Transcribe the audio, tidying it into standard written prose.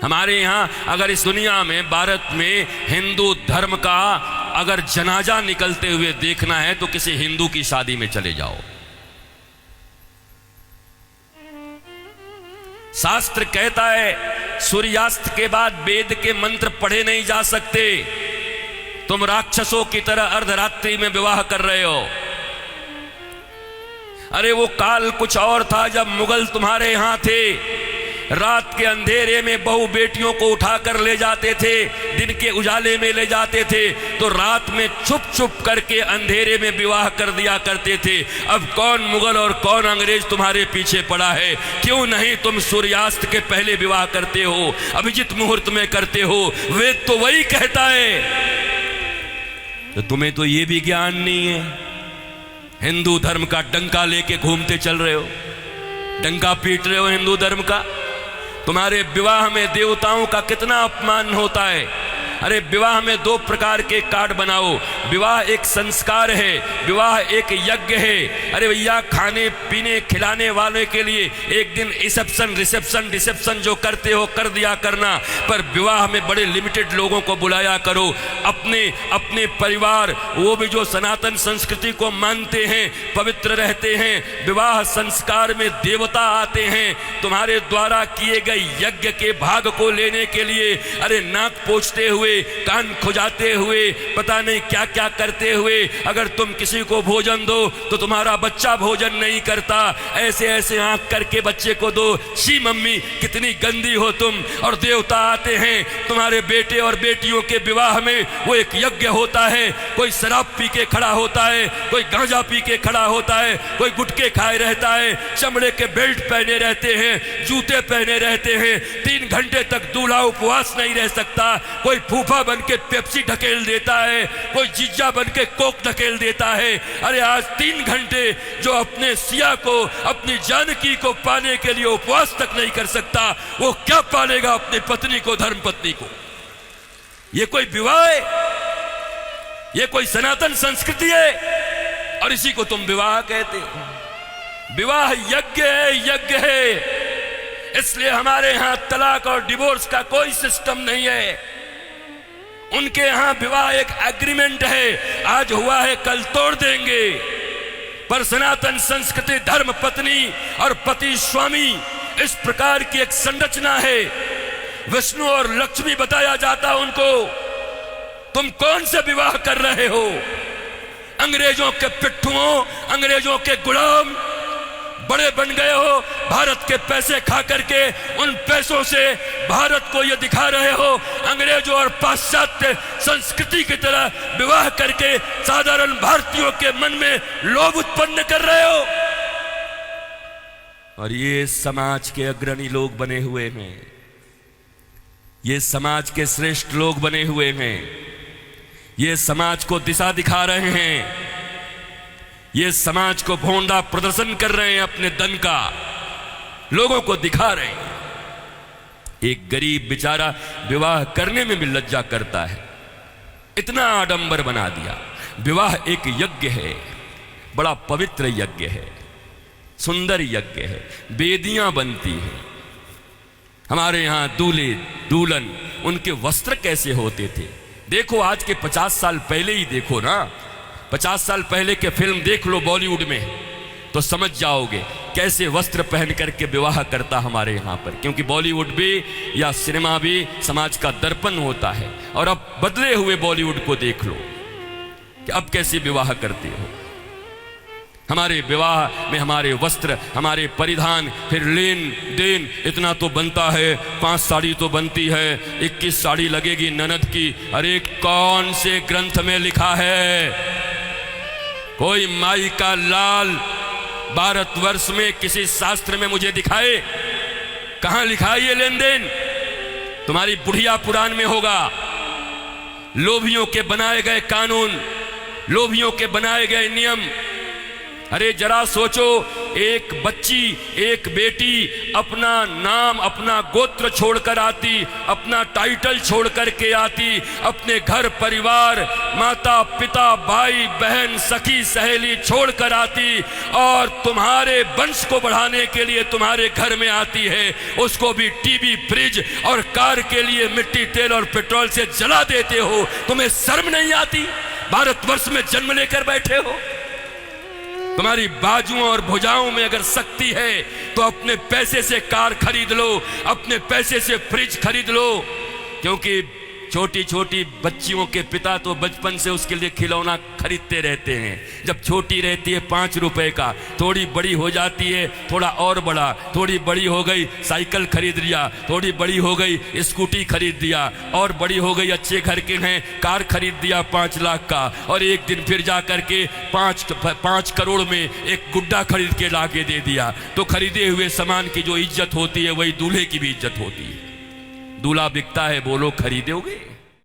हमारे यहाँ अगर इस दुनिया में, भारत में हिंदू धर्म का अगर जनाजा निकलते हुए देखना है तो किसी हिंदू की शादी में चले जाओ। शास्त्र कहता है सूर्यास्त के बाद वेद के मंत्र पढ़े नहीं जा सकते। तुम राक्षसों की तरह अर्धरात्रि में विवाह कर रहे हो। अरे वो काल कुछ और था जब मुगल तुम्हारे यहां थे। रात के अंधेरे में बहू बेटियों को उठाकर ले जाते थे, दिन के उजाले में ले जाते थे, तो रात में छुप छुप करके अंधेरे में विवाह कर दिया करते थे। अब कौन मुगल और कौन अंग्रेज तुम्हारे पीछे पड़ा है? क्यों नहीं तुम सूर्यास्त के पहले विवाह करते हो, अभिजित मुहूर्त में करते हो? वेद तो वही कहता है। तो तुम्हें तो ये भी ज्ञान नहीं है। हिंदू धर्म का डंका लेके घूमते चल रहे हो, डंका पीट रहे हो हिंदू धर्म का। तुम्हारे विवाह में देवताओं का कितना अपमान होता है। अरे विवाह में दो प्रकार के कार्ड बनाओ। विवाह एक संस्कार है, विवाह एक यज्ञ है। अरे भैया, खाने पीने खिलाने वाले के लिए एक दिन रिसेप्शन जो करते हो कर दिया करना, पर विवाह में बड़े लिमिटेड लोगों को बुलाया करो। अपने परिवार, वो भी जो सनातन संस्कृति को मानते हैं, पवित्र रहते हैं। विवाह संस्कार में देवता आते हैं तुम्हारे द्वारा किए गए यज्ञ के भाग को लेने के लिए। अरे नाक पोंछते हुए, कान खुजाते हुए, पता नहीं क्या क्या करते हुए अगर तुम किसी को भोजन दो तो तुम्हारा बच्चा भोजन नहीं करता। ऐसे ऐसे आंख करके बच्चे को दो। शी मम्मी, कितनी गंदी हो तुम। और देवता आते हैं तुम्हारे बेटे और बेटियों के विवाह में। वो एक यज्ञ होता है। कोई शराब पी के खड़ा होता है, कोई गांजा पी के खड़ा होता है, कोई गुटके खाए रहता है, चमड़े के बेल्ट पहने रहते हैं, जूते पहने रहते हैं। 3 घंटे तक दूल्हा उपवास नहीं रह सकता। कोई फूफा बन के पेप्सी ढकेल देता है, कोई जीजा बन के कोक ढकेल देता है। अरे आज 3 घंटे जो अपने सिया को, अपनी जानकी को पाने के लिए उपवास तक नहीं कर सकता, वो क्या पालेगा अपनी पत्नी को, धर्म पत्नी को? ये कोई विवाह है? ये कोई सनातन संस्कृति है? और इसी को तुम विवाह कहते हो। विवाह यज्ञ है, यज्ञ है। इसलिए हमारे यहां तलाक और डिवोर्स का कोई सिस्टम नहीं है। उनके यहां विवाह एक एग्रीमेंट है, आज हुआ है कल तोड़ देंगे। पर सनातन संस्कृति धर्म पत्नी और पति स्वामी, इस प्रकार की एक संरचना है। विष्णु और लक्ष्मी बताया जाता उनको। तुम कौन से विवाह कर रहे हो? अंग्रेजों के पिट्ठुओं, अंग्रेजों के गुलाम बड़े बन गए हो। भारत के पैसे खा करके उन पैसों से भारत को ये दिखा रहे हो अंग्रेजों और पाश्चात्य संस्कृति की तरह विवाह करके साधारण भारतीयों के मन में लोभ उत्पन्न कर रहे हो। और ये समाज के अग्रणी लोग बने हुए हैं, ये समाज के श्रेष्ठ लोग बने हुए हैं, ये समाज को दिशा दिखा रहे हैं, ये समाज को भोंडा प्रदर्शन कर रहे हैं, अपने दन का लोगों को दिखा रहे हैं। एक गरीब बेचारा विवाह करने में भी लज्जा करता है, इतना आडंबर बना दिया। विवाह एक यज्ञ है, बड़ा पवित्र यज्ञ है, सुंदर यज्ञ है। वेदियां बनती हैं। हमारे यहां दूल्हे दुल्हन, उनके वस्त्र कैसे होते थे? देखो आज के 50 साल पहले ही देखो ना, 50 साल पहले के फिल्म देख लो बॉलीवुड में, तो समझ जाओगे कैसे वस्त्र पहन करके विवाह करता हमारे यहाँ पर। क्योंकि बॉलीवुड भी या सिनेमा भी समाज का दर्पण होता है। और अब बदले हुए बॉलीवुड को देख लो कि अब कैसे विवाह करते हो। हमारे विवाह में हमारे वस्त्र, हमारे परिधान, फिर लेन देन इतना तो बनता है। 5 साड़ी तो बनती है, 21 साड़ी लगेगी ननद की। अरे कौन से ग्रंथ में लिखा है? कोई माई का लाल भारतवर्ष में किसी शास्त्र में मुझे दिखाए? कहां लिखा है ये लेन देन? तुम्हारी बुढ़िया पुराण में होगा। लोभियों के बनाए गए कानून, लोभियों के बनाए गए नियम, अरे जरा सोचो, एक बच्ची, एक बेटी अपना नाम, अपना गोत्र छोड़कर आती, अपना टाइटल छोड़ करके आती, अपने घर परिवार, माता पिता, भाई बहन, सखी सहेली छोड़कर आती और तुम्हारे वंश को बढ़ाने के लिए तुम्हारे घर में आती है। उसको भी टीवी, फ्रिज और कार के लिए मिट्टी, तेल और पेट्रोल से जला देते हो। तुम्हें शर्म नहीं आती? भारतवर्ष में जन्म लेकर बैठे हो। तुम्हारी बाजुओं और भुजाओं में अगर शक्ति है तो अपने पैसे से कार खरीद लो, अपने पैसे से फ्रिज खरीद लो, क्योंकि छोटी छोटी बच्चियों के पिता तो बचपन से उसके लिए खिलौना खरीदते रहते हैं। जब छोटी रहती है 5 रुपए का, थोड़ी बड़ी हो जाती है थोड़ा और बड़ा, थोड़ी बड़ी हो गई साइकिल खरीद लिया, थोड़ी बड़ी हो गई स्कूटी खरीद दिया, और बड़ी हो गई अच्छे घर के हैं कार खरीद दिया 5 लाख का, और एक दिन फिर जा करके 5 करोड़ में एक गुड्डा खरीद के ला के दे दिया। तो खरीदे हुए सामान की जो इज्जत होती है वही दूल्हे की भी इज्जत होती है। दूल्हा बिकता है, बोलो खरीदोगे?